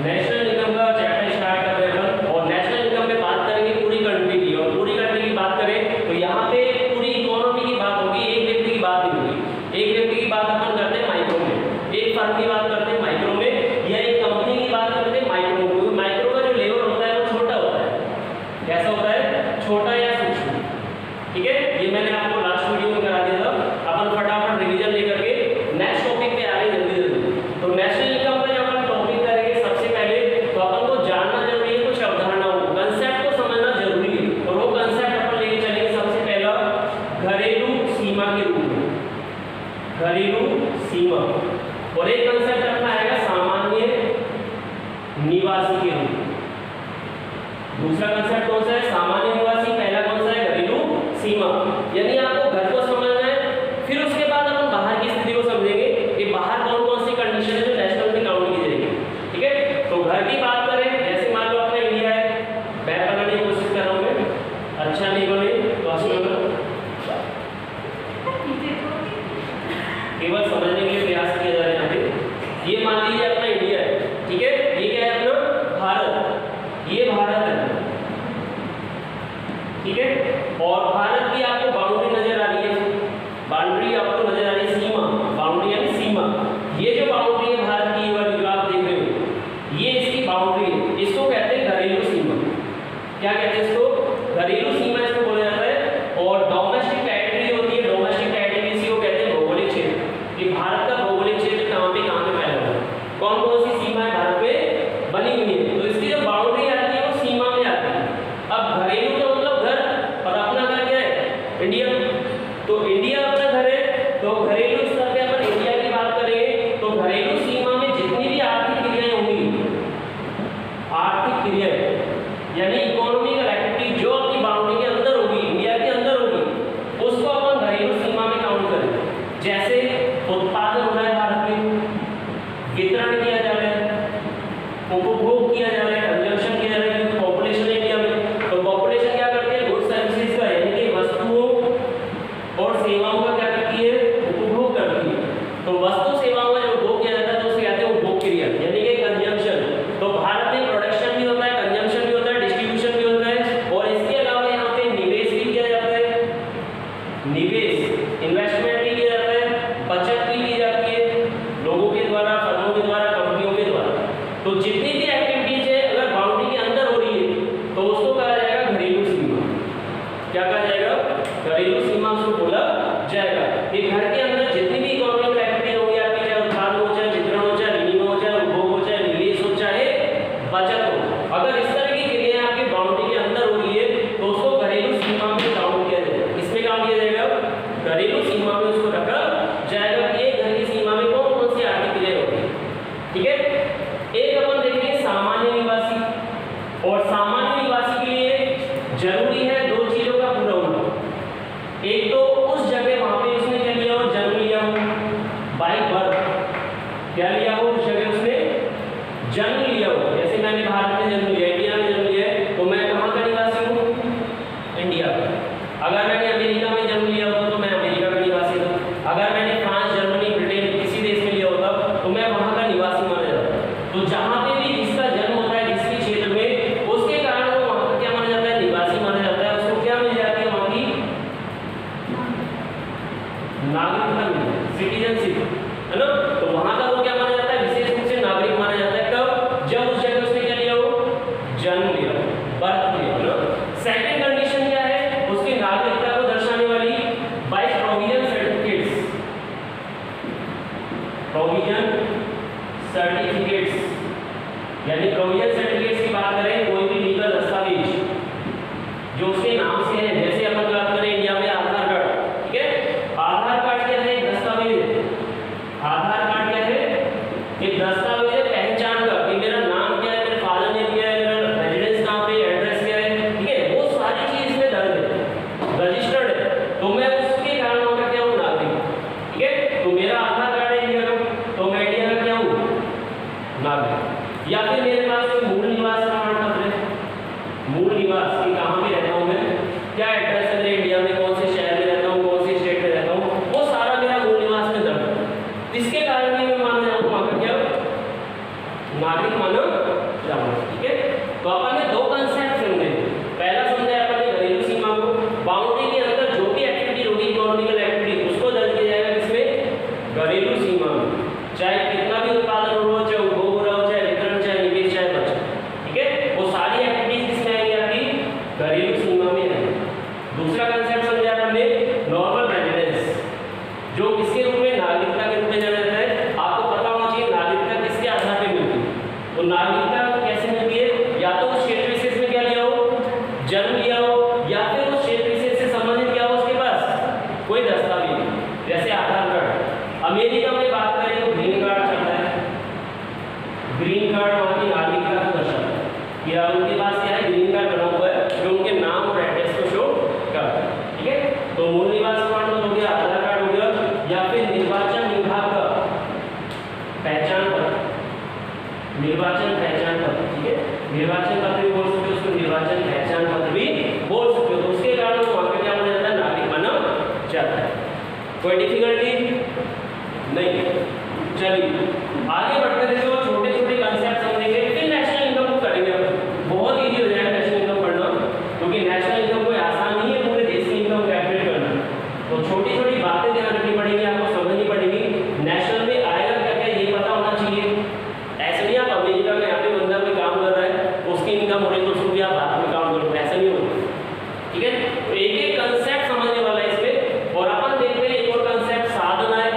National income का chapter start कर रहे हैं अपन, और नेशनल इनकम पे बात करेंगे पूरी कंट्री की, और पूरी कंट्री की बात करें तो यहाँ पे पूरी इकोनॉमी की बात होगी, एक व्यक्ति की बात नहीं होगी। एक व्यक्ति की बात अपन करते हैं माइक्रो में, एक फर्म की बात करते हैं माइक्रो में, या एक कंपनी की बात करते हैं माइक्रो में, क्योंकि माइक्रो का जो लेवल होता है वो छोटा होता है। कैसा होता है? छोटा या सूक्ष्म। ठीक है, ये मैंने आपको लास्ट वीडियो में करा दिया था। अपन फटाफट रिवीजन लेकर के नेक्स्ट टॉपिक पे आ रहे जल्दी जल्दी। तो नेशनल इनकम पे जब अपन टॉपिक करेंगे सबसे पहले तो अपन को जानना जरूरी है, कुछ अवधारणाओं को, कंसेप्ट को समझना जरूरी है, और वो कंसेप्ट अपन लेके चलेंगे। सबसे पहला घरेलू सीमा के रूप में, घरेलू सीमा, और एक कंसेप्ट अपना आएगा सामान्य निवासी के रूप में। दूसरा कंसेप्ट कौन सा है? सामान्य निवासी। पहला कौन सा है? घरेलू सीमा। यानी आपको घर को समझना है, फिर उसके बाद अपन बाहर की स्थिति को समझेंगे कि बाहर कौन कौन सी कंडीशन है जो नेशनल में काउंट की जाएगी। ठीक है, तो घर की बात करें, जैसे मान लो अपना इंडिया है, मैप बनाने की कोशिश कर रहा हूँ मैं, अच्छा नहीं बने तो केवल समझने के लिए प्रयास किया जा रहा है यहाँ पे। ये मान लीजिए अपना इंडिया है, ठीक है, ये क्या है अपना? भारत, ये भारत है, ठीक है, और भारत की आपको बाउंड्री नजर आ रही है, बाउंड्री आपको नजर आ रही है, सीमा, बाउंड्री यानी सीमा। ये जो बाउंड्री है भारत की वाली जो आप देख रहे हो, ये इसकी बाउंड्री है, इसको कहते हैं घरेलू सीमा। क्या कहते हैं इसको? घरेलू सीमा इसको बोला जाता है। और डोमेस्टिक टेरिटरी होती है, डोमेस्टिक टेरिटरी इसी को कहते हैं भौगोलिक क्षेत्र, कि भारत का भौगोलिक क्षेत्र कहाँ पे फैला हुआ है, कौन कौन सी सीमाएं भारत में बनी हुई है, तो इसकी जो बाउंड्री आती है वो सीमा में आती है। अब घरेलू का मतलब घर, और अपना घर क्या है? इंडिया। तो इंडिया अपना घर है, तो घरेलू स्तर पे अपन इंडिया की बात करेंगे तो घरेलू सीमा में जितनी भी आर्थिक क्रियाएं होंगी, आर्थिक क्रियाएं यानी इकोनॉमिकल एक्टिविटी जो अपनी बाउंड्री के अंदर होगी, इंडिया के अंदर होगी, उसको अपन घरेलू सीमा में काउंट करेंगे। जैसे उत्पादन हो रहा है भारत में, वितरण किया जा रहा है, उपभोग किया जा रहा है, कंजम्पशन किया जा रहा है, पॉपुलेशन है इंडिया में, तो पॉपुलेशन क्या करती है? गुड्स सर्विसेज का, यानी कि वस्तुओं और सेवाओं का क्या करती है? उपभोग करती है। तो वस्तु सेवाओं का जो उपभोग किया जाता है तो उसे कहते हैं उपभोग क्रिया, यानी कि कंजम्पशन। तो भारत में प्रोडक्शन भी होता है, कंजम्पशन भी होता है, डिस्ट्रीब्यूशन भी होता है, और इसके अलावा यहाँ पे निवेश भी किया जाता है, निवेश इन्वेस्टमेंट भी किया जाता है, बचत भी की जाती है लोगों के द्वारा, फर्मों के द्वारा, कंपनियों के द्वारा। तो जितनी भी एक्टिविटीज है अगर बाउंड्री के अंदर हो रही है तो उसको कहा जाएगा घरेलू सीमा। क्या कहा जाएगा? घरेलू सीमा उसको बोला जाएगा। ये घर के अंदर जितनी भी इकोनॉमिक एक्टिविटी होगी आपकी, चाहे उत्पादन हो, चाहे वितरण हो, चाहे विनिमय हो, चाहे उपभोग हो, चाहे निवेश हो, चाहे बचत हो, अगर इस तरह की क्रियाएं आपकी बाउंड्री के अंदर हो रही है तो उसको घरेलू सीमा में काउंट किया जाएगा। किसमें काउंट किया जाएगा? घरेलू सीमा में उसको रखा जाएगा कि एक घर की सीमा में कौन कौन सी आर्थिक क्रियाएं होती है। ठीक है, एक अपन देखेंगे सामान्य निवासी, और सामान्य निवासी के लिए जरूरी है दो चीजों का पूरा होना। एक तो उस जगह वहां पे उसने क्या लिया हो? जन्म लिया हो, बाय बर्थ क्या लिया हो? उस जगह उसने जन्म लिया हो। जैसे मैंने भारत में जन्म लिया, इंडिया में जन्म लिया है, तो मैं कहाँ का निवासी हूँ? इंडिया का। अगर मैंने अमेरिका में जन्म लिया होता तो मैं अमेरिका का निवासी हूँ। अगर मैंने फ्रांस, जर्मनी, ब्रिटेन किसी देश में लिया होता तो मैं वहाँ का निवासी माना जाता। तो जहाँ पे भी जिसका जन्म होता है जिस भी क्षेत्र में, उसके कारण वो वहाँ का क्या माना जाता है? निवासी माना जाता है। उसको क्या मिल जाती है? वहाँ की नागरिकता मिल जाती है, सिटीजनशिप, है ना। तो वहाँ का वो क्या माना जाता है? विशेष रूप से नागरिक माना जाता है। कब? जब उस जगह उसने क्या लिया हो? जन्म लिया, बर्थ लिया, है ना। सेकंड कंडीशन क्या है? उसकी नागरिकता को दर्शाने वाली by provision certificates, provision certificates, यानी प्रोविजन सर्टिफिकेट्स की बात करें, कोई भी लीगल दस्तावेज जो उसके नाम से है। जैसे अपन बात करें इंडिया में आधार कार्ड, ठीक है, आधार कार्ड क्या है? एक दस्तावेज। आधार कार्ड क्या है? निर्वाचन पत्र भी बोल सकते हो, उसको निर्वाचन पहचान पत्र भी बोल सकते हो। तो उसके कारण वहाँ पे क्या माना जाता है, नागरिक माना जाता है। कोई डिफिकल्टी नहीं। चलिए आगे बढ़ते देखो, छोटे छोटे कंसेप्ट समझेंगे, फिर नेशनल इनकम को करेंगे। बहुत इजी हो जाएगा नेशनल इनकम पढ़ना, क्योंकि नेशनल इनकम कोई आसान नहीं है पूरे देश की इनकम कैलकुलेट करना। तो छोटी छोटी बातें ध्यान रखनी पड़ेगी, आपको समझनी पड़ेगी। नेशनल में आएगा क्या क्या ये पता होना चाहिए। ऐसे नहीं आप अमेरिका में यहाँ पे बंदा कोई काम कर रहा है, उसकी इनकम हो रही है, तो उसको भी आप बाद में काम करो, ऐसा नहीं होगा। ठीक है, तो एक एक कंसेप्ट समझने वाला है इसमें। और अपन देखते हैं एक और कंसेप्ट साधन आय,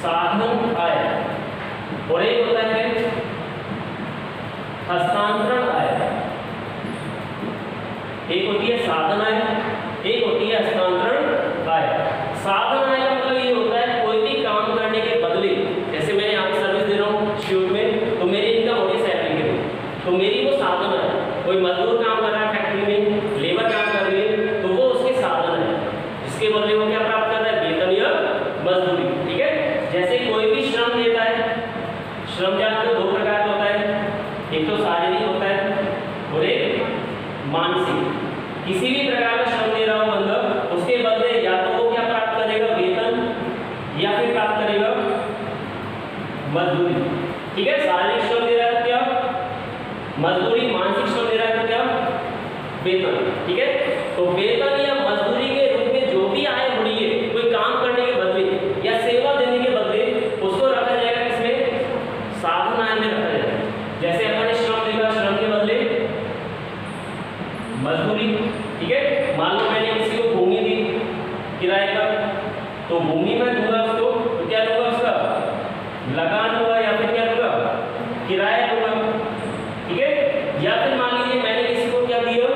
साधन आय, और एक होता है हस्तांतरण आय। एक होती है साधन आय, एक होती है हस्तांतरण आय। साधन आय का मतलब ये होता है कोई भी काम करने के बदले, जैसे मैं यहाँ पे सर्विस दे रहा हूँ इंस्टीट्यूट में, तो मेरी इनकम हो रही है सैलरी के लिए, तो मेरी वो साधन है। कोई मजदूर काम कर रहा है फैक्ट्री में, लेबर काम कर रही है, तो वो उसके साधन है, जिसके बदले वो क्या प्राप्त कर रहा है, वेतन या मजदूरी। ठीक है, जैसे कोई भी श्रम देता है, श्रम जानते हो दो प्रकार का होता है, एक तो शारीरिक होता है और एक मानसिक। किसी भी प्रकार का श्रम दे रहा हो बंदा, उसके बदले या तो वो क्या प्राप्त करेगा, वेतन, या फिर प्राप्त करेगा मजदूरी। ठीक है, शारीरिक श्रम दे रहा है तो क्या मजदूरी, मानसिक श्रम दे रहा है तो क्या वेतन। ठीक है, तो वेतन या मजदूरी के रूप में जो भी आय हो रही है कोई काम करने के बदले या सेवा देने के बदले, उसको रखा जाएगा किसमें, साधन आय में रखा जाएगा। जैसे अपने श्रम देगा, श्रम के बदले मजदूरी। ठीक है, मान लो मैंने किसी को भूमि दी किराए पर, तो भूमि में दूंगा उसको, तो क्या दूंगा, उसका लगान होगा या फिर क्या दूंगा, किराया दूंगा। ठीक है, या फिर मान लीजिए मैंने किसी को क्या दिया,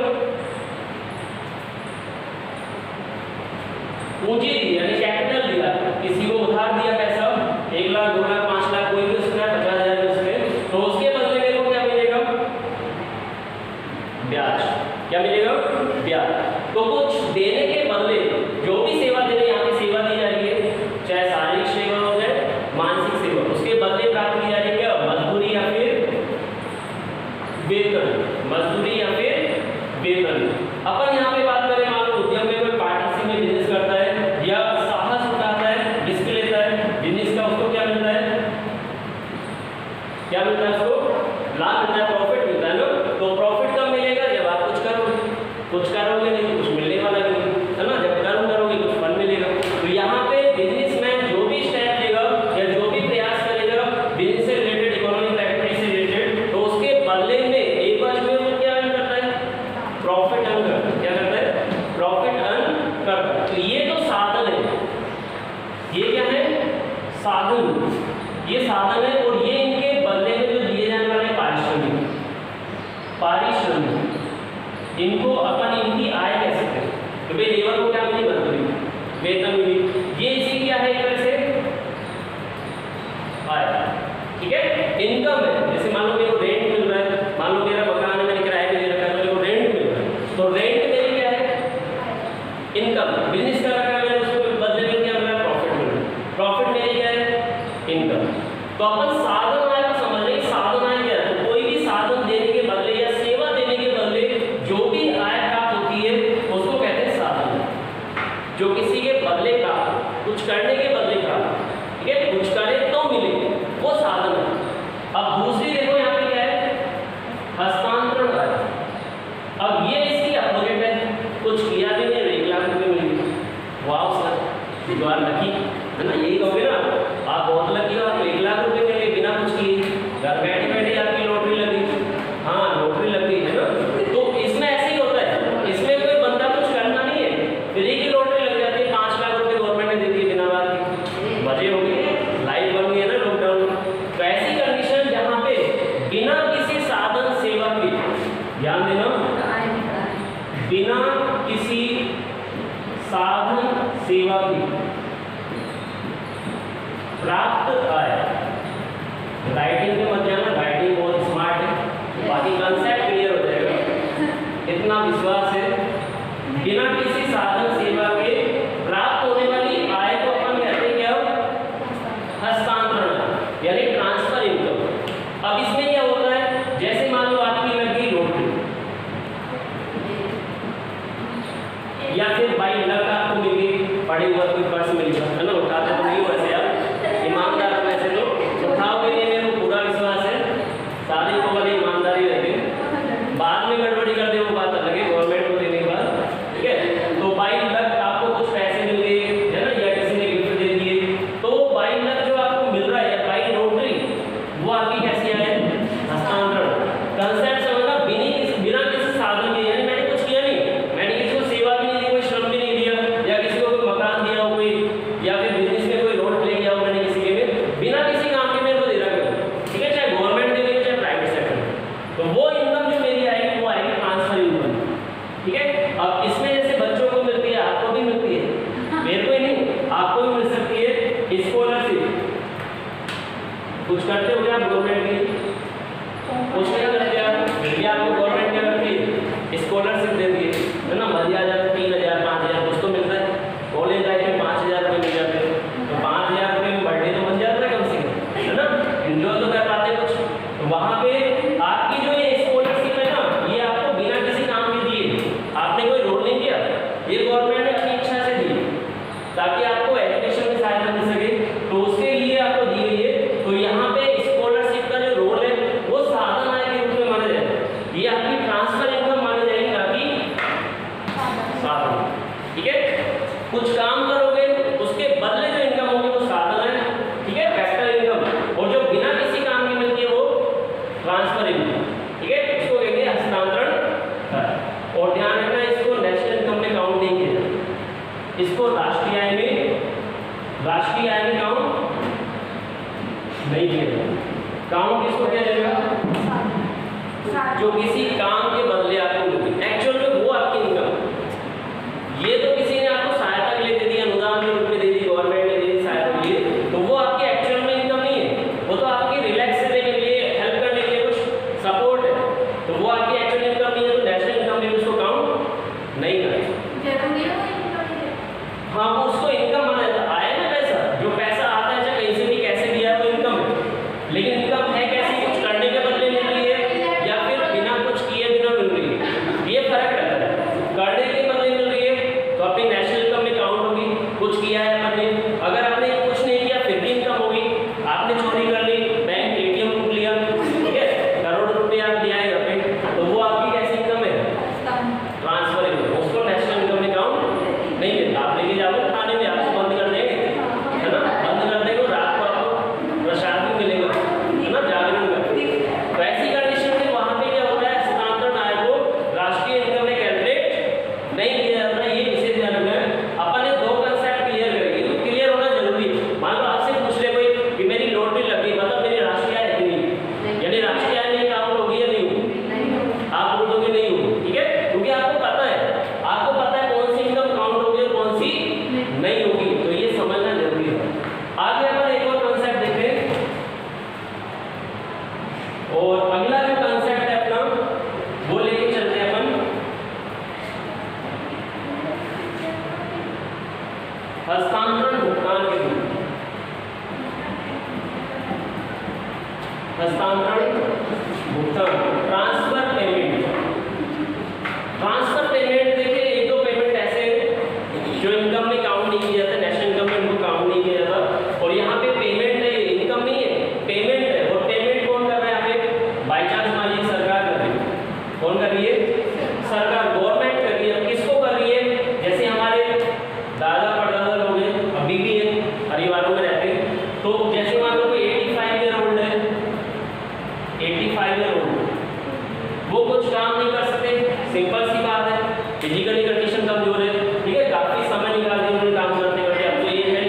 पूंजी दी यानी कैपिटल दिया, किसी को उधार दिया पैसा 1 लाख 2 लाख 5 लाख कोई भी उसका 50,000 उसके, तो उसके बदले मेरे को क्या मिलेगा, ब्याज। क्या मिलेगा, ब्याज। तो कुछ देने के बदले जो भी सेवा दे रहे, यहाँ पे सेवा दी जा रही है, चाहे शारीरिक सेवा हो चाहे मानसिक सेवा, उसके बदले प्राप्त की जा रही है क्या, मजदूरी या फिर वेतन, मजदूरी या फिर वेतन। अपन यहाँ पे बात करें, मान लो उद्यम में कोई पार्टनरशिप में बिजनेस करता है या साहस उठाता है, रिस्क लेता है बिजनेस का, उसको क्या मिलता है, क्या मिलता है, उसको लाभ मिलता है, प्रॉफिट मिलता है ना। तो प्रॉफिट कब मिलेगा, जब आप कुछ करोगे नहीं तो कुछ मिलने वाला नहीं है ना, जब कर्म करोगे कुछ फल मिलेगा। तो यहाँ पे बिजनेसमैन जो भी स्टेप लेगा या जो भी प्रयास करेगा बिजनेस से रिलेटेड, इकोनॉमिक एक्टिविटी से रिलेटेड, तो उसके बदले में एक बार में वो क्या अर्न करता है, प्रॉफिट अर्न करता है। क्या करता है, प्रॉफिट अर्न करता है। तो ये तो साधन है, ये क्या है, साधन, ये साधन है। और ये इनके बदले में जो दिए जाने वाले पारिश्रमिक, इनको अपन इनकी आय कह सकते हैं। तो भाई लेबर को क्या मिली, मजदूरी, वेतन मिली, ये इसी क्या है, एक तरह से आय। ठीक है, इनकम है। जैसे मान लो मेरे को रेंट मिल रहा है, मान लो मेरा मकान है, मैंने किराए पे दे रखा है, तो मेरे को रेंट मिल रहा है, तो रेंट मेरी क्या है, इनकम। बिजनेस कर रखा है मैंने, उसके बदले में क्या मिल रहा है, प्रॉफिट मिल रहा है, प्रॉफिट मेरी क्या है, इनकम। तो अपन साधन आय को समझ रहे हैं, साधन आय क्या है, तो कोई भी साधन देने के बदले या सेवा देने के बदले जो भी आय प्राप्त होती है उसको कहते हैं साधन। जो किसी के बदले प्राप्त, कुछ करने के बदले प्राप्त, ठीक है, कुछ करे तो मिले, वो साधन है। अब दूसरी देखो यहाँ पे क्या है, हस्तांतरण आय। अब ये इसकी अपोजिट है, कुछ किया भी नहीं, 1 लाख रुपये मिले, वाह सर द्वार लकी है ना, यही कहोगे ना आप, बहुत लकी हो, आप 1 लाख रुपये के लिए बिना कुछ किए घर बैठे बैठे आपकी लॉटरी लगी। हाँ, लॉटरी लग गई है ना। तो इसमें ऐसे ही होता है, इसमें कोई बंदा कुछ करना नहीं है, फ्री की लॉटरी लग जाती है, 5 लाख रुपये गवर्नमेंट ने देती है बिना बात के, मजे हो गए, लाइफ बन गई है ना लॉकडाउन। तो ऐसी कंडीशन जहाँ पे बिना किसी साधन सेवा के, ध्यान देना, बिना किसी साधन सेवा की प्राप्त आय, राइटिंग में मत जाना, राइटिंग बहुत स्मार्ट है, बाकी कंसेप्ट क्लियर हो जाएगा, इतना विश्वास है। बिना किसी साधन सेवा के प्राप्त होने वाली आय को अपन कहते हैं क्या, हस्तांतरण यानी ट्रांसफर इनकम। अब इसमें क्या होता है, जैसे मान लो करते हो क्या आप गवर्नमेंट के लिए? कुछ नहीं करते आप, फिर भी आपको गवर्नमेंट क्या करती है? स्कॉलरशिप देती है ना, मजा आ जाता है, 3000 5000 कुछ तो मिलता है, कॉलेज लाइफ में 5000 रुपये मिल जाते हैं, तो 5000 रुपये में बर्थडे तो बन जाता है कम से कम, है ना, एंजॉय तो कर पाते कुछ। तो वहाँ पे आपकी जो ये स्कॉलरशिप है ना, ये आपको बिना किसी काम के दिए, आपने कोई रोल नहीं किया, ये गवर्नमेंट ने अपनी इच्छा से दी ताकि आपको एजुकेशन में सहायता मिल सके, तो उसके लिए आपको दी गई है। तो यहाँ पे स्कॉलरशिप का जो रोल है वो साधन आय के रूप में माना जाए, ये आपकी ट्रांसफर इनकम मानी जाएगी ना कि साधन, ठीक है। कुछ काम करोगे उसके बदले जो इनकम होगी वो साधन है, ठीक है, फैक्टर इनकम, और जो बिना किसी काम की मिलती है वो ट्रांसफर इनकम, ठीक है, इसको कहेंगे हस्तांतरण। और ध्यान रखना इसको नेशनल इनकम में काउंट नहीं किया जाता, इसको राष्ट्रीय आय में काउंट नहीं किया जाता। काउंट किसको किया जाएगा? जो किसी काम के बदले आपको मिलती है, एक्चुअल में वो आपकी इनकम, ये तो किसी ने आपको सहायता के लिए दे दी, अनुदान के रूप में दे दी, गवर्नमेंट ने दे दी सहायता के लिए, तो वो आपकी एक्चुअल में इनकम नहीं है, वो तो आपकी रिलैक्स देने के लिए, हेल्प करने के लिए कुछ सपोर्ट है, तो वो आपकी एक्चुअल इनकम नहीं है, तो नेशनल इनकम में उसको काउंट नहीं करें। हाँ, वो उसको इनकम माना जाता है, आया ना पैसा, जो पैसा आता है चाहे कहीं से भी कैसे भी आया वो इनकम है, लेकिन इनकम है कैसी, कुछ करने के बदले मिल रही है या फिर बिना कुछ किए बिना मिल रही है, ये फर्क रहता है। करने के बदले मिल रही है तो अपनी नेशनल इनकम में काउंट होगी, कुछ किया है आपने, अगर आपने कुछ नहीं किया फिर भी इनकम होगी, आपने चोरी कर ली, बैंक एटीएम लूट लिया, ठीक है, करोड़ों रुपये आप ले आए घर पे, तो वो आपकी कैसी इनकम है? ट्रांसफर इनकम, उसको नेशनल इनकम में काउंट नहीं देता। आप लेके जाओगे थाने में, आपको बंद कर देंगे, है ना, बंद कर देंगे, रात को आपको प्रसाद भी मिलेगा, है ना, जागरण का। तो ऐसी कंडीशन में वहाँ पे क्या होता है, हस्तांतरण आय को राष्ट्रीय इनकम में कैलकुलेट नहीं किया जाता, ये विशेष ध्यान रखना है। अपन ने दो कंसेप्ट क्लियर करेंगे, तो क्लियर होना जरूरी है। मान लो आपसे पूछ ले कोई कि मेरी लॉटरी लग गई, मतलब मेरी राष्ट्रीय आय है नहीं, यानी राष्ट्रीय आय में काउंट होगी या नहीं होगी, आप बोलोगे नहीं होगी, ठीक है, क्योंकि आपको पता है कौन सी इनकम काउंट होगी और कौन सी नहीं होगी, तो ये समझना जरूरी है। आगे अपन एक और कंसेप्ट देखते हैं, और अगला जो कंसेप्ट है अपना वो लेके चलते हैं अपन हस्तांतरण भुगतान के रूप। हस्तांतरण भुगतान, ट्रांसफर पेमेंट। ट्रांसफर पेमेंट देखिए, एक दो पेमेंट ऐसे जो इनकम में काउंट नहीं किया जाता, नेशनल इनकम में उनको काउंट नहीं किया जाता, और यहाँ पे पेमेंट है, इनकम नहीं है, पेमेंट है, और पेमेंट कौन कर रहा है यहाँ पे? बाई चांस मानिए सरकार कर रही है, कौन कर रही है? सरकार, गवर्नमेंट कर रही है। अब किसको कर रही है? जैसे हमारे दादा परदादा लोग हैं, अभी भी है, परिवारों में रहते हैं, तो जैसे मान लो कोई 85 ईयर ओल्ड है, 85 ईयर ओल्ड, वो कुछ काम नहीं कर सकते, सिंपल सी बात है, फिजिकली कंडीशन कमजोर है, ठीक है, काफी समय निकाल के उन्होंने काम करते करते, अब तो ये है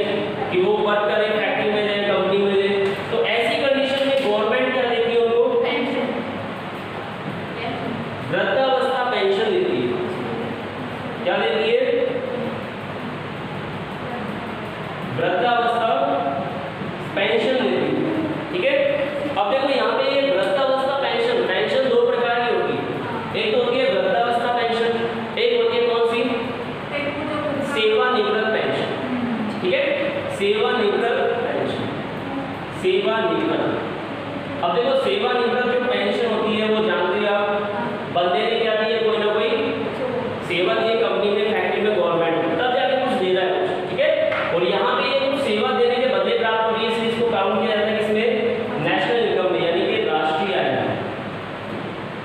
कि वो वर्क करे, फैक्ट्री में जाए, कंपनी में जाए, तो ऐसी कंडीशन में गवर्नमेंट क्या देती है उनको? वृद्धावस्था पेंशन देती है। क्या देती है? वृद्धावस्था पेंशन देती है, ठीक है। अब देखो यहाँ पे वृद्धावस्था पेंशन दो प्रकार की होती है, एक तो होती है वृद्धावस्था पेंशन, एक होती है कौन सी? सेवानिवृत्त पेंशन, ठीक है, सेवानिवृत्त पेंशन, सेवानिवृत्त। अब देखो सेवानिवृत्त जो पेंशन होती है वो जानते हैं आप, बंदे ने क्या दिया, कोई ना कोई सेवा दी कंपनी में, फैक्ट्री में, गवर्नमेंट में, तब जाके कुछ दे रहा है कुछ, ठीक है, और यहाँ पे ये कुछ सेवा देने के बदले प्राप्त हो रही है, इसलिए इसको काउंट किया जाता है किसमें? नेशनल इनकम में, यानी कि राष्ट्रीय आय में।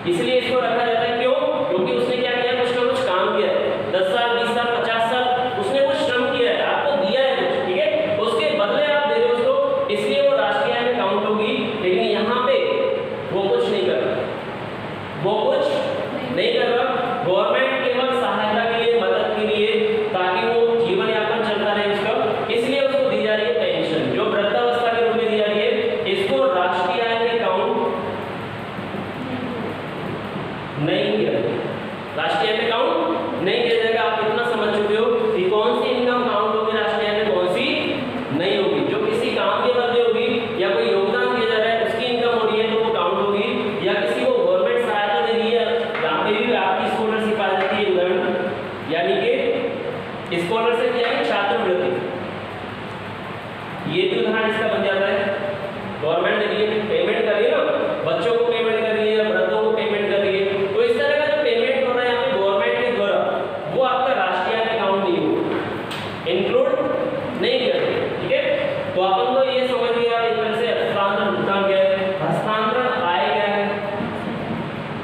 इसलिए इसको रखा जाता है, क्यों? क्योंकि उसने क्या किया, कुछ ना कुछ काम किया है, 10 साल 20 साल 50 साल उसने कुछ श्रम किया है, आपको दिया है कुछ, ठीक है, उसके बदले आप दे रहे हो उसको, इसलिए वो राष्ट्रीय आय में काउंट होगी। लेकिन यहाँ पे वो कुछ नहीं कर रहा, वो कुछ नहीं प्रति, ये भी उदाहरण इसका बन जाता है। गवर्नमेंट ने पेमेंट कर रही है ना, बच्चों को पेमेंट कर रही है या वृद्धों को पेमेंट कर रही है, तो इस तरह का जो पेमेंट हो रहा है यहाँ पे गवर्नमेंट के द्वारा, वो आपका राष्ट्रीय आय अकाउंट नहीं होगा, इंक्लूड नहीं करते। ठीक है, तो अपन को ये समझ लिया एक तरह से हस्तांतरण भुगतान क्या है, हस्तांतरण आय क्या है,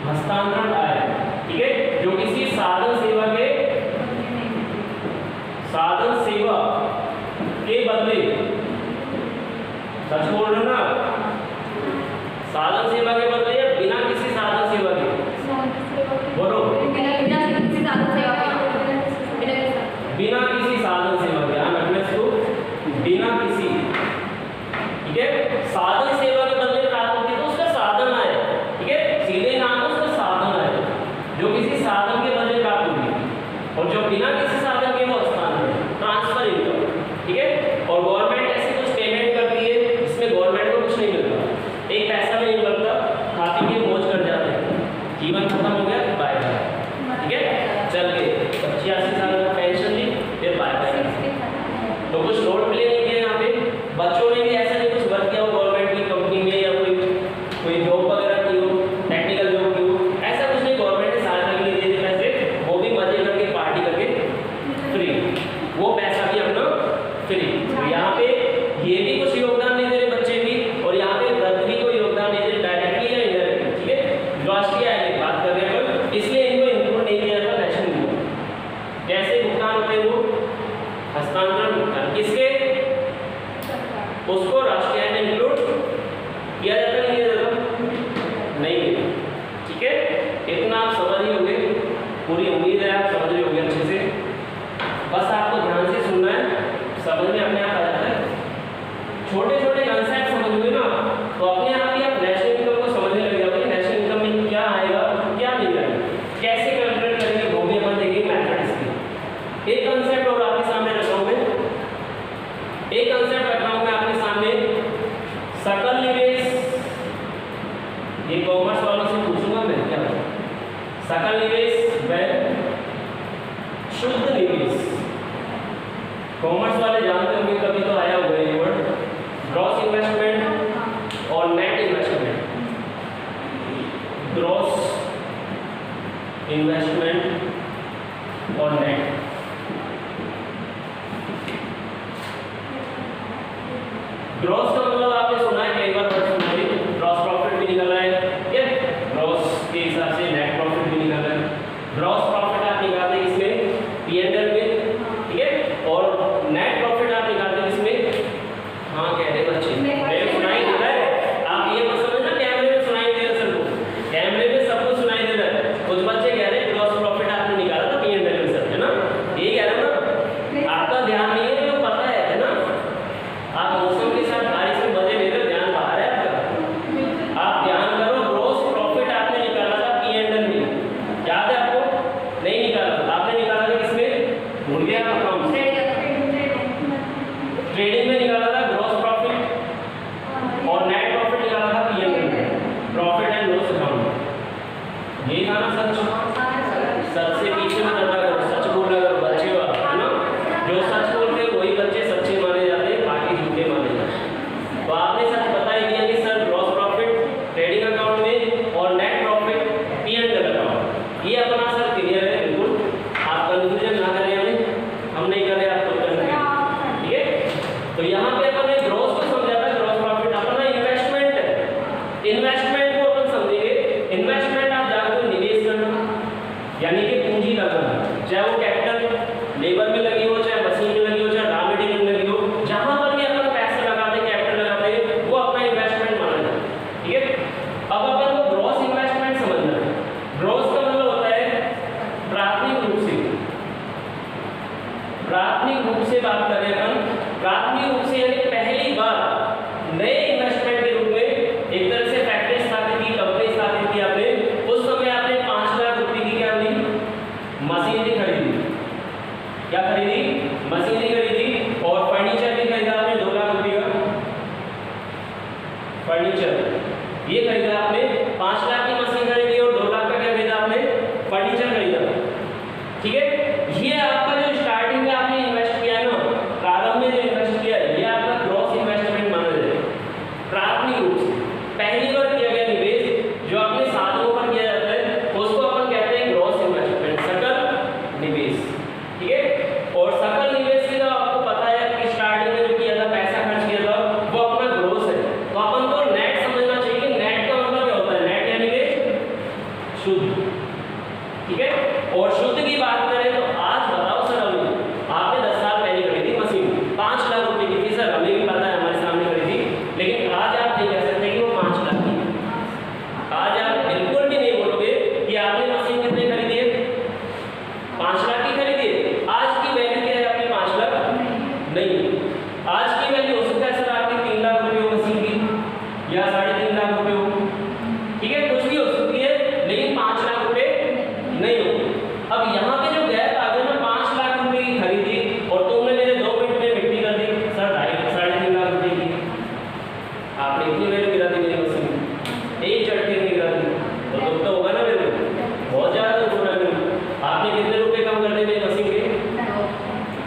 हस्तांतरण आय, ठीक है, जो किसी साधन सेवा के बदले, सच बोल रहे हो ना, साधन सेवा के बदले या बिना किसी साधन सेवा के, बोलो बिना किसी साधन सेवा के, बिना किसी साधन सेवा के, ध्यान रखना इसको, बिना किसी, ठीक है, साधन सेवा के बदले प्राप्त होती है तो उसका साधन आय, ठीक है, सीधे नाम है उसका साधन आय, जो किसी साधन के बदले प्राप्त होती है, और जो बिना किसी साधन के वो हस्तांतरण, ट्रांसफर इनकम। ठीक है, और गवर्नमेंट ऐसे कुछ पेमेंट करती है जिसमें गवर्नमेंट को कुछ नहीं मिलता, एक पैसा भी नहीं मिलता, खाते के बोझ कर जाते हैं, जीवन खत्म हो गया, बाय बाय। ठीक है, चल के 85 साल का पेंशन ली, फिर बाय बाय। तो कुछ रोल प्ले नहीं किया यहाँ पे, बच्चों ने भी ऐसा नहीं कुछ वर्क किया हो गवर्नमेंट की कंपनी में या कोई जॉब वगैरह की हो, टेक्निकल जॉब की हो, ऐसा कुछ नहीं, गवर्नमेंट ने सहायता के लिए दे दिए पैसे, वो भी मजे करके पार्टी करके फ्री, वो पैसा भी अपना फ्री। तो यहाँ पे ये भी कुछ योगदान नहीं दे रहे बच्चे भी, और यहाँ पे वृद्ध भी कोई योगदान नहीं दे रहे, डायरेक्टली या इनडायरेक्टली। ठीक है, राष्ट्रीय आय की बात कर रहे हैं, इसलिए इनको इंक्लूड नहीं किया जाता नेशनल इनकम। कैसे भुगतान होते हैं वो, हस्तांतरण भुगतान किसके, उसको राष्ट्रीय आय में इंक्लूड किया जाता नहीं किया जाता, नहीं। ठीक है, इतना आप समझ ही होंगे, पूरी उम्मीद है आप समझ रहे होंगे अच्छे से, बस आपको ध्यान से सुनना है, समझ में अपने आप आ जाता है। छोटे छोटे कंसेप्ट समझोगे ना तो अपने आप ही आप नेशनल इनकम को समझने लग जाओगे, नेशनल इनकम में क्या आएगा क्या नहीं आएगा, कैसे कैलकुलेट करेंगे, वो भी अपन देखेंगे मैथमेटिक्स में। एक कंसेप्ट और आपके सामने रखा हूं मैं, एक कंसेप्ट रखा हूं मैं आपके सामने, सकल निवेश। ये कॉमर्स वालों से पूछूंगा मैं क्या, सकल निवेश व शुद्ध निवेश। कॉमर्स वाले जानते होंगे, कभी तो आया हुआ है ये वर्ड, ग्रॉस इन्वेस्टमेंट और नेट इन्वेस्टमेंट, ग्रॉस इन्वेस्टमेंट और नेट। ग्रॉस का मतलब आपने सुना है, कई बार वर्ड सुना है, ग्रॉस प्रॉफिट भी निकला है, ठीक है, ग्रॉस के हिसाब से नेट प्रॉफिट भी निकला है। ग्रॉस प्रॉफिट आप निकालते हैं इसमें P&L में, ठीक है, और नेट प्रॉफिट आप निकालते हैं इसमें, हाँ कह रहे बच्चे, मेरे सुनाई दे रहा है, आप ये मत समझना कैमरे में सुनाई दे रहा है सबको, कैमरे में सबको सुनाई दे रहा है, कुछ बच्चे कह रहे हैं ग्रॉस प्रॉफिट आपने निकाला था P&L में सर, है ना, यही कह रहे हो ना, आपका ध्यान नहीं है, तो पता है ना, आप मौसम के साथ बारिश में मजे ले रहे, ध्यान बाहर है आपका, आप ध्यान करो, ग्रॉस प्रॉफिट आपने निकाला था P&L में, याद है आपको, नहीं निकाला, आपने निकाला था किसमें, भूल गया आप, ट्रेडिंग में निकाला था ग्रॉस प्रॉफिट, और नेट प्रॉफिट निकाला था P&L में, प्रॉफिट एंड लॉस अकाउंट। यही था ना सच, सच से पीछे मत हटा करो, सच बोला करो बच्चे, है ना, जो सच बोलते हैं वही बच्चे सच्चे माने जाते हैं, बाकी झूठे माने जाते हैं। तो आपने सच बता ही दिया कि sir gross profit trading account में और नेट प्रॉफिट P&L अकाउंट, ये अपना सर क्लियर है बिल्कुल, आप कंफ्यूजन ना करें, हम नहीं कर रहे आपको कंफ्यूजन। ठीक है, तो यहाँ पे अपन ने ग्रॉस को समझा था, ग्रॉस प्रॉफिट अपना इन्वेस्टमेंट है, इन्वेस्टमेंट को अपन समझेंगे। इन्वेस्टमेंट आप जानते हो निवेश करना, यानी कि पूंजी लगाना, चाहे वो कैपिटल लेबर में लगी हो, चाहे मशीन में लगी हो, चाहे रॉ मटेरियल में लगी हो, जहां पर भी अपन पैसे लगाते हैं, कैपिटल लगाते हैं, वो अपना इन्वेस्टमेंट माना जाता है। ठीक है, अब अपन को ग्रॉस इन्वेस्टमेंट समझना है। ग्रॉस का मतलब होता है प्राथमिक रूप से, प्राथमिक रूप से बात करें अपन, प्राथमिक रूप से यानी पहली बार नए इन्वेस्टमेंट के रूप में एक तरह से फैक्ट्री स्थापित की, कंपनी स्थापित की आपने, उस समय आपने 5 लाख रुपए की क्या ली, मशीनरी खरीदी, क्या खरीदी, मशीनरी खरीदी, और फर्नीचर भी खरीदा आपने 2 लाख रुपए का फर्नीचर, ये खरीदा आपने, 5 लाख की मशीन खरीदी और 2 लाख का क्या खरीदा आपने, फर्नीचर खरीदा। ठीक है, ये आपका जो स्टार्टिंग में आपने इन्वेस्ट किया है ना,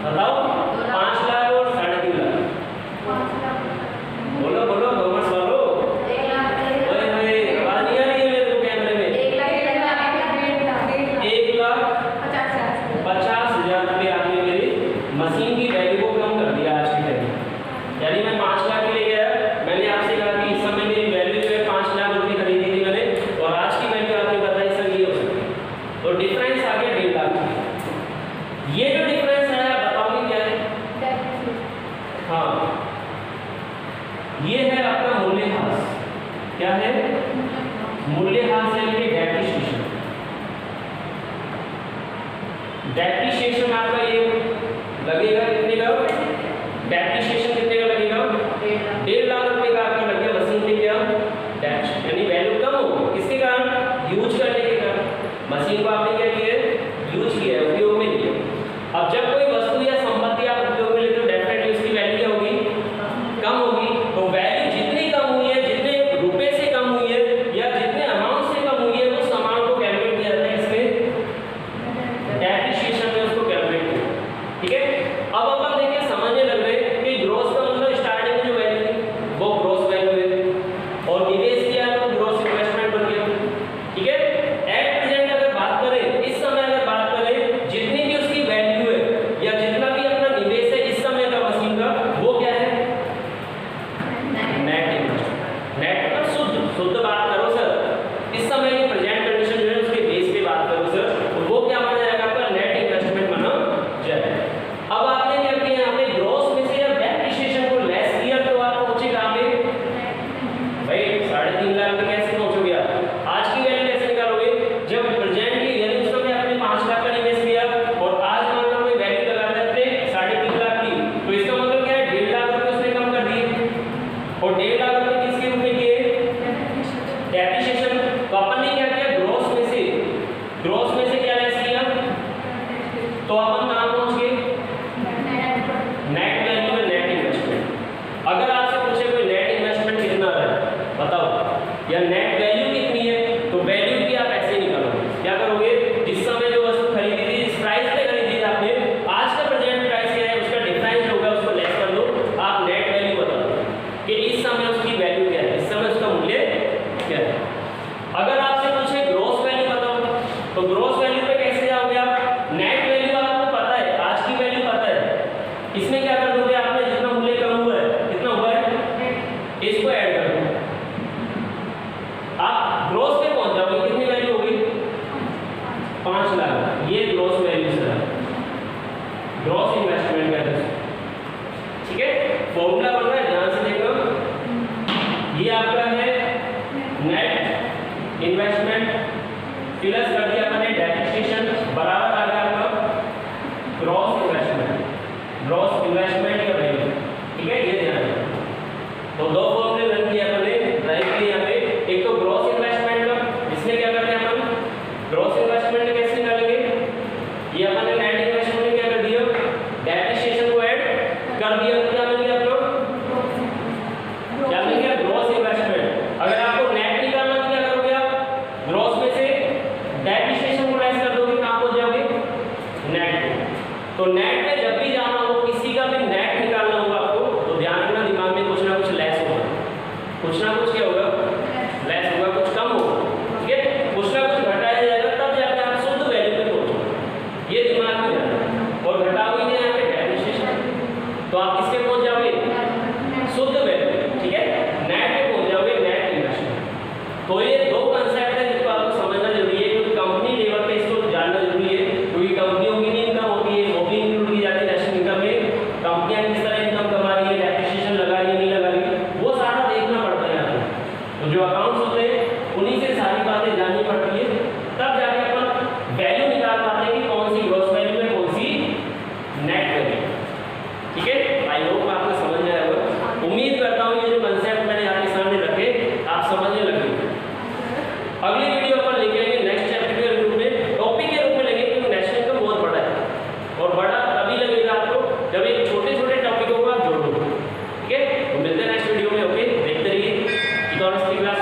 बताओ 5 लाख और 3.5 लाख। बोलो बोलो कॉमर्स वालों। ओए ओए आवाज नहीं आ रही है मेरे को कैमरे में। 1,50,000 रुपये आपने मेरी मशीन की वैल्यू को कम कर दिया आज की वैल्यू। यानी मैं 5 लाख के लिए गया, मैंने आपसे कहा कि इस समय मेरी वैल्यू जो है 5 लाख रुपये खरीदी थी मैंने, और आज की वैल्यू आपने बताई सर ये हो सकती है, तो डिफरेंस आ गया 1.5 लाख। ये जो डिफरेंस है आप बताओगे क्या है? हाँ, ये है आपका मूल्यह्रास। क्या है? मूल्यह्रास यानी कि डेप्रिसिएशन। डेप्रिसिएशन आपका ये लगेगा कितने का? डेप्रिसिएशन कितने का लगेगा? 1.5 लाख रुपए का आपका लग गया मशीन के क्या? यानी वैल्यू कम हो किसके कारण? यूज करने के कारण। मशीन को आपने क्या किया है? यूज किया है, उपयोग में लिया। अब जब कोई वस्तु या संपत्ति आप उपयोग में लेते हो डेफिनेटली उसकी वैल्यू क्या होगी? कम होगी। तो वैल्यू जितनी कम हुई है, जितने रुपए से कम हुई है या जितने अमाउंट से कम हुई है, उस अमाउंट को कैलकुलेट किया जाता है इसमें डेप्रिसिएशन में, उसको कैलकुलेट किया। ठीक है, अब अपन देखिए समझने लग रहे हैं कि ग्रॉस का मतलब स्टार्टिंग में जो वैल्यू थी वो ग्रॉस वैल्यू है, और निवेश किया तो ग्रॉस इन्वेस्टमेंट बन गया। ठीक है, एट प्रेजेंट अगर बात करें, इस समय अगर बात करें, जितनी भी उसकी वैल्यू है या जितना भी अपना निवेश है इस समय का मशीन का, वो क्या है? Net investment. नेट मतलब शुद्ध बात करो सर, इस समय की प्रेजेंट कंडीशन जो है उसके बेस पे बात करो सर, तो वो क्या माना जाएगा? आपका नेट इन्वेस्टमेंट माना जाएगा। अब आपने क्या किया? यहाँ पे ग्रॉस में से जब डेप्रिसिएशन को लेस किया तो आप पहुंचे कहाँ पे? भाई 3.5 लाख पे कैसे पहुंचोगे आप? आज की वैल्यू कैसे निकालोगे? जब प्रेजेंट की यानी उस समय आपने 5 लाख का निवेश किया और आज मान लो कोई वैल्यू लगाते हैं 3.5 लाख की, तो इसका मतलब क्या है? 1.5 लाख रुपए उसने कम कर दिए, और 1.5 लाख रुपए किसके रूप में किए? डेप्रिसिएशन। तो अपन ने क्या किया? ग्रॉस में से क्या लेस किया? तो अपन कहाँ पहुंच गए? नेट वैल्यू में नेट इन्वेस्टमेंट। अगर आपसे पूछे कोई नेट इन्वेस्टमेंट कितना है बताओ, या नेट वैल्यू कितनी है, तो वैल्यू की आप ऐसे निकालोगे। क्या करोगे? जिस समय जो वस्तु खरीदी थी, इस प्राइस पे खरीदी थी आपने, आज का प्रेजेंट प्राइस क्या है, उसका डिफरेंस होगा, उसको लेस कर दो, आप नेट वैल्यू बता दो कि इस समय उसकी वैल्यू क्या है, इस समय उसका मूल्य क्या है। अगर आपसे पूछे ग्रॉस वैल्यू बताओ, तो ग्रॉस वैल्यू पे कैसे जाओगे आप? नेट वैल्यू आपको पता है, आज की वैल्यू पता है, इसमें क्या कर दोगे? आपने जितना मूल्य कम हुआ है, कितना हुआ है, इसको ऐड कर दो, आप ग्रॉस पे पहुंच जाओगे। कितनी वैल्यू होगी? 5 लाख। ये ग्रॉस वैल्यू से है, ग्रॉस इन्वेस्टमेंट का है। ठीक है, फॉर्मूला बन रहा है, ध्यान से देखो। ये आपका है नेट इन्वेस्टमेंट प्लस कर दिया मैंने डेप्रिसिएशन, बराबर आ गया आपका ग्रॉस इन्वेस्टमेंट। ग्रॉस इन्वेस्टमेंट का वैल्यू। ठीक है, ये ध्यान रखो। तो दो फॉर्मूले रन किया मैंने राइट के यहाँ पे, एक तो ग्रॉस इन्वेस्टमेंट का, इसमें क्या करते हैं अपन? ग्रॉस इन्वेस्टमेंट कैसे निकालेंगे? ये अपन ने नेट इन्वेस्टमेंट में क्या कर दिया? डेप्रिसिएशन को ऐड कर दिया, तो क्या मिल गया आपको? क्या मिल गया? Gross investment. अगर आपको नेट निकालना तो क्या करोगे आप? ग्रॉस में से डेप्रिसिएशन को लेस कर दोगे, कहाँ पहुंच जाओगे? नेट पे। तो नेट पे जब भी जाना हो, किसी का भी नेट निकालना होगा आपको, तो ध्यान रखना दिमाग में कुछ ना कुछ लेस होगा, कुछ ना कुछ क्या होगा? लेस होगा, कुछ कम होगा। ठीक है, कुछ ना कुछ घटाया जाएगा, तब जाके आप शुद्ध वैल्यू पे पहुंचोगे। ये दिमाग में रखना। और घटाओ ही नहीं यहाँ पे डेप्रिसिएशन, तो आप किसके पहुंच जाओगे? शुद्ध वैल्यू। ठीक है, नेट पे पहुंच जाओगे, नेट इन्वेस्टमेंट। तो ये दो कंसेप्ट है जिसको आपको समझना जरूरी है, क्योंकि कंपनी लेवल पे इसको जानना जरूरी है, क्योंकि कंपनियों की भी इनकम होती है, वो भी इंक्लूड की जाती है नेशनल इनकम में। कंपनियां किस तरह इनकम कमा रही है, डेप्रिसिएशन लगा रही है नहीं लगा रही है, वो सारा देखना पड़ता है यहाँ पे। तो जो अकाउंट्स होते हैं उन्हीं से सारी बातें जाननी पड़ती है, तब जाके अपन वैल्यू निकाल पाते हैं कि कौन सी ग्रॉस वैल्यू है, कौन सी नेट वैल्यू। ठीक है, आई होप आपको समझ में आया होगा। उम्मीद करता हूँ ये जो कंसेप्ट मैंने आपके सामने रखे आप समझने लगे। अगली वीडियो अपन लेके आएंगे नेक्स्ट चैप्टर के रूप में, टॉपिक के रूप में लेंगे, क्योंकि नेशनल इनकम बहुत बड़ा है, और बड़ा तभी लगेगा आपको जब एक छोटे छोटे टॉपिकों को आप जोड़ोगे। ठीक है, तो मिलते हैं नेक्स्ट वीडियो में। ओके, देखते रहिए इकोनॉमिक्स की क्लास।